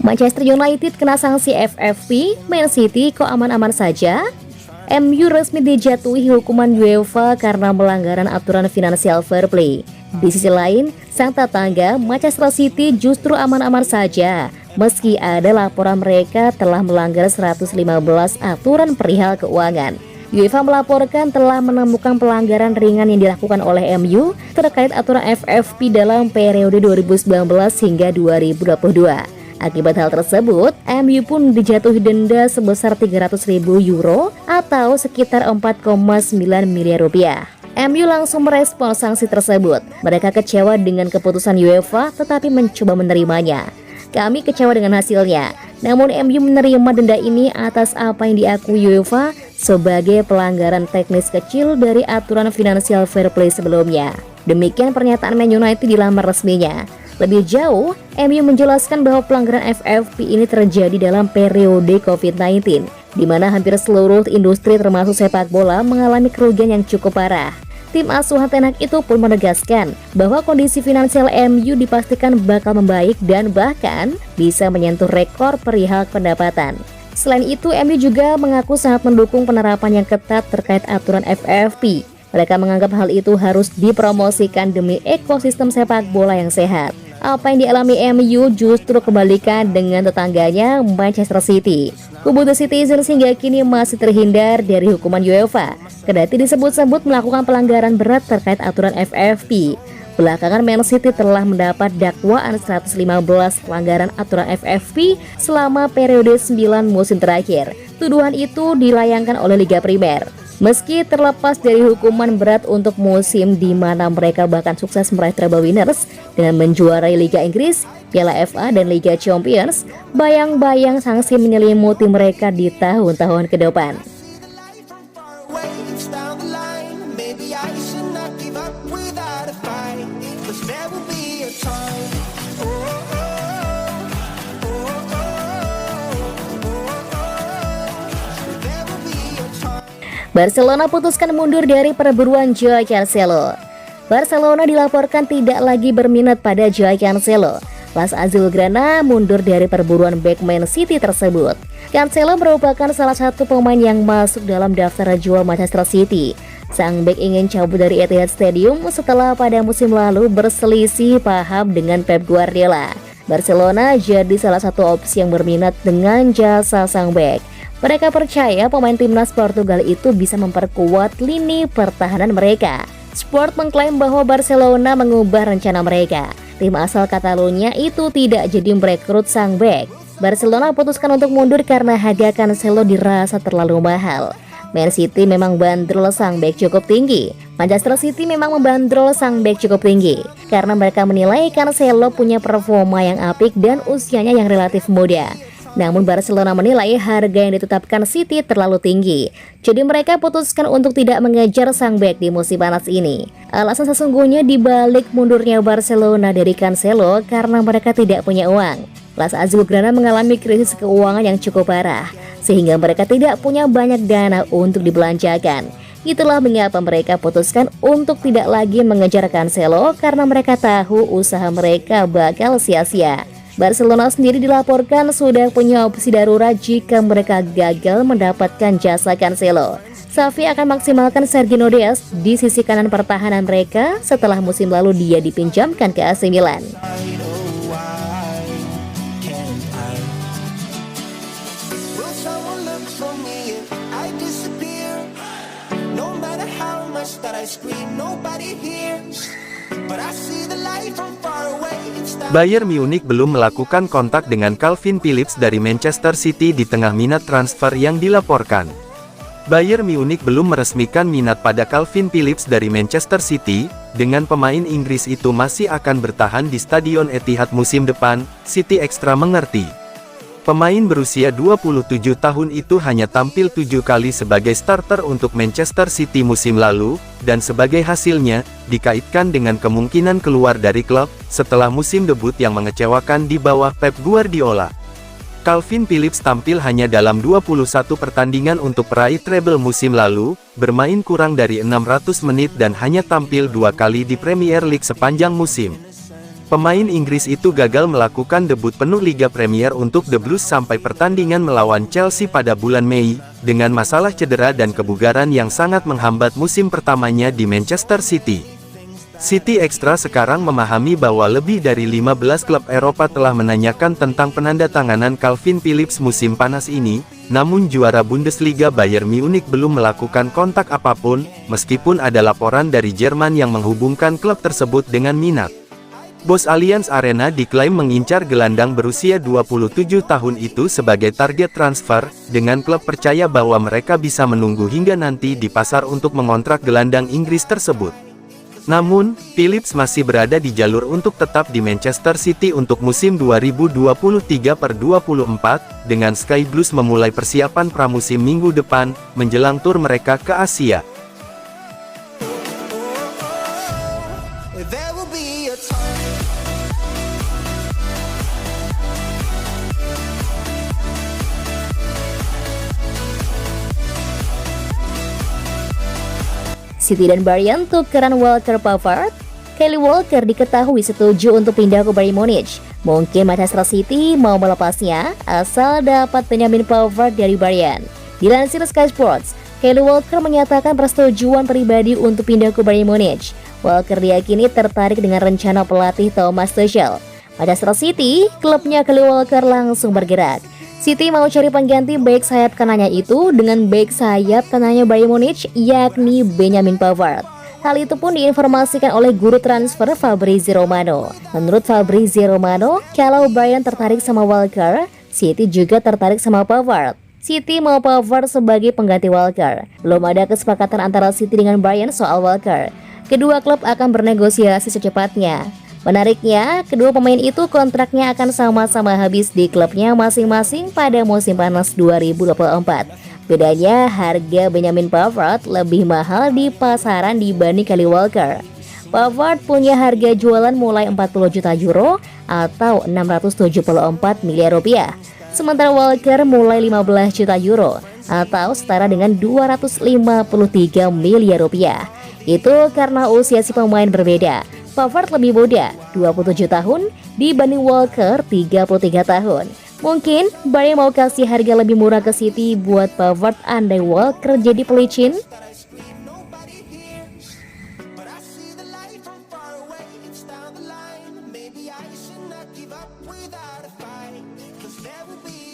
Manchester United kena sanksi FFP, Man City kok aman-aman saja? MU resmi dijatuhi hukuman UEFA karena melanggaran aturan finansial fair play. Di sisi lain, sang tetangga Manchester City justru aman-aman saja, meski ada laporan mereka telah melanggar 115 aturan perihal keuangan. UEFA melaporkan telah menemukan pelanggaran ringan yang dilakukan oleh MU terkait aturan FFP dalam periode 2019 hingga 2022. Akibat hal tersebut, MU pun dijatuhi denda sebesar 300.000 euro atau sekitar 4,9 miliar rupiah. MU langsung merespon sanksi tersebut. Mereka kecewa dengan keputusan UEFA tetapi mencoba menerimanya. Kami kecewa dengan hasilnya. Namun MU menerima denda ini atas apa yang diakui UEFA sebagai pelanggaran teknis kecil dari aturan finansial fair play sebelumnya. Demikian pernyataan Man United di laman resminya. Lebih jauh, MU menjelaskan bahwa pelanggaran FFP ini terjadi dalam periode COVID-19, di mana hampir seluruh industri termasuk sepak bola mengalami kerugian yang cukup parah. Tim asuhan Ten Hag itu pun menegaskan bahwa kondisi finansial MU dipastikan bakal membaik dan bahkan bisa menyentuh rekor perihal pendapatan. Selain itu, MU juga mengaku sangat mendukung penerapan yang ketat terkait aturan FFP. Mereka menganggap hal itu harus dipromosikan demi ekosistem sepak bola yang sehat. Apa yang dialami MU justru kebalikan dengan tetangganya Manchester City. Kubu The Citizens hingga kini masih terhindar dari hukuman UEFA, kendati disebut-sebut melakukan pelanggaran berat terkait aturan FFP. Belakangan Man City telah mendapat dakwaan 115 pelanggaran aturan FFP selama periode 9 musim terakhir. Tuduhan itu dilayangkan oleh Liga Primer. Meski terlepas dari hukuman berat untuk musim di mana mereka bahkan sukses meraih treble winners dengan menjuarai Liga Inggris, Piala FA dan Liga Champions, bayang-bayang sanksi menyelimuti mereka di tahun-tahun ke depan. Barcelona putuskan mundur dari perburuan Joao Cancelo. Barcelona dilaporkan tidak lagi berminat pada Joao Cancelo. Las Azulgrana mundur dari perburuan bek Man City tersebut. Cancelo merupakan salah satu pemain yang masuk dalam daftar jual Manchester City. Sang bek ingin cabut dari Etihad Stadium setelah pada musim lalu berselisih paham dengan Pep Guardiola. Barcelona jadi salah satu opsi yang berminat dengan jasa sang bek. Mereka percaya pemain timnas Portugal itu bisa memperkuat lini pertahanan mereka. Sport mengklaim bahwa Barcelona mengubah rencana mereka. Tim asal Catalunya itu tidak jadi merekrut sang bek. Barcelona putuskan untuk mundur karena harga Cancelo dirasa terlalu mahal. Man City memang bandrol sang bek cukup tinggi. Manchester City memang membandrol sang bek cukup tinggi karena mereka menilai Cancelo punya performa yang apik dan usianya yang relatif muda. Namun Barcelona menilai harga yang ditetapkan City terlalu tinggi. Jadi mereka putuskan untuk tidak mengejar sang bek di musim panas ini. Alasan sesungguhnya dibalik mundurnya Barcelona dari Cancelo karena mereka tidak punya uang. Las Azulgrana mengalami krisis keuangan yang cukup parah, sehingga mereka tidak punya banyak dana untuk dibelanjakan. Itulah mengapa mereka putuskan untuk tidak lagi mengejar Cancelo karena mereka tahu usaha mereka bakal sia-sia. Barcelona sendiri dilaporkan sudah punya opsi darurat jika mereka gagal mendapatkan jasa Cancelo. Xavi akan maksimalkan Sergio Dest di sisi kanan pertahanan mereka setelah musim lalu dia dipinjamkan ke AC Milan. Bayern Munich belum melakukan kontak dengan Calvin Phillips dari Manchester City di tengah minat transfer yang dilaporkan. Bayern Munich belum meresmikan minat pada Calvin Phillips dari Manchester City, dengan pemain Inggris itu masih akan bertahan di Stadion Etihad musim depan, City Extra mengerti. Pemain berusia 27 tahun itu hanya tampil 7 kali sebagai starter untuk Manchester City musim lalu, dan sebagai hasilnya, dikaitkan dengan kemungkinan keluar dari klub, setelah musim debut yang mengecewakan di bawah Pep Guardiola. Calvin Phillips tampil hanya dalam 21 pertandingan untuk peraih treble musim lalu, bermain kurang dari 600 menit dan hanya tampil 2 kali di Premier League sepanjang musim. Pemain Inggris itu gagal melakukan debut penuh Liga Premier untuk The Blues sampai pertandingan melawan Chelsea pada bulan Mei, dengan masalah cedera dan kebugaran yang sangat menghambat musim pertamanya di Manchester City. City Extra sekarang memahami bahwa lebih dari 15 klub Eropa telah menanyakan tentang penandatanganan Calvin Phillips musim panas ini, namun juara Bundesliga Bayern Munich belum melakukan kontak apapun, meskipun ada laporan dari Jerman yang menghubungkan klub tersebut dengan minat. Bos Allianz Arena diklaim mengincar gelandang berusia 27 tahun itu sebagai target transfer, dengan klub percaya bahwa mereka bisa menunggu hingga nanti di pasar untuk mengontrak gelandang Inggris tersebut. Namun, Phillips masih berada di jalur untuk tetap di Manchester City untuk musim 2023/24, dengan Sky Blues memulai persiapan pramusim minggu depan, menjelang tur mereka ke Asia. City dan Bayern tukeran Walker Pavard. Kyle Walker diketahui setuju untuk pindah ke Bayern Munich. Mungkin Manchester City mau melepasnya, asal dapat Benjamin Pavard dari Bayern. Dilansir Sky Sports, Kyle Walker menyatakan persetujuan pribadi untuk pindah ke Bayern Munich. Walker diyakini tertarik dengan rencana pelatih Thomas Tuchel. Manchester City, klubnya Kyle Walker langsung bergerak. City mau cari pengganti bek sayap kanannya itu dengan bek sayap kanannya Bayern Munich, yakni Benjamin Pavard. Hal itu pun diinformasikan oleh guru transfer Fabrizio Romano. Menurut Fabrizio Romano, kalau Bayern tertarik sama Walker, City juga tertarik sama Pavard. City mau Pavard sebagai pengganti Walker. Belum ada kesepakatan antara City dengan Bayern soal Walker. Kedua klub akan bernegosiasi secepatnya. Menariknya, kedua pemain itu kontraknya akan sama-sama habis di klubnya masing-masing pada musim panas 2024. Bedanya, harga Benjamin Pavard lebih mahal di pasaran dibanding Kyle Walker. Pavard punya harga jualan mulai 40 juta euro atau 674 miliar rupiah. Sementara Walker mulai 15 juta euro atau setara dengan 253 miliar rupiah. Itu karena usia si pemain berbeda. Pavard lebih muda, 27 tahun, dibanding Walker 33 tahun. Mungkin Bayern mau kasih harga lebih murah ke City buat Pavard andai Walker jadi pelicin. Maybe I should not give up without a fight, 'cause there will be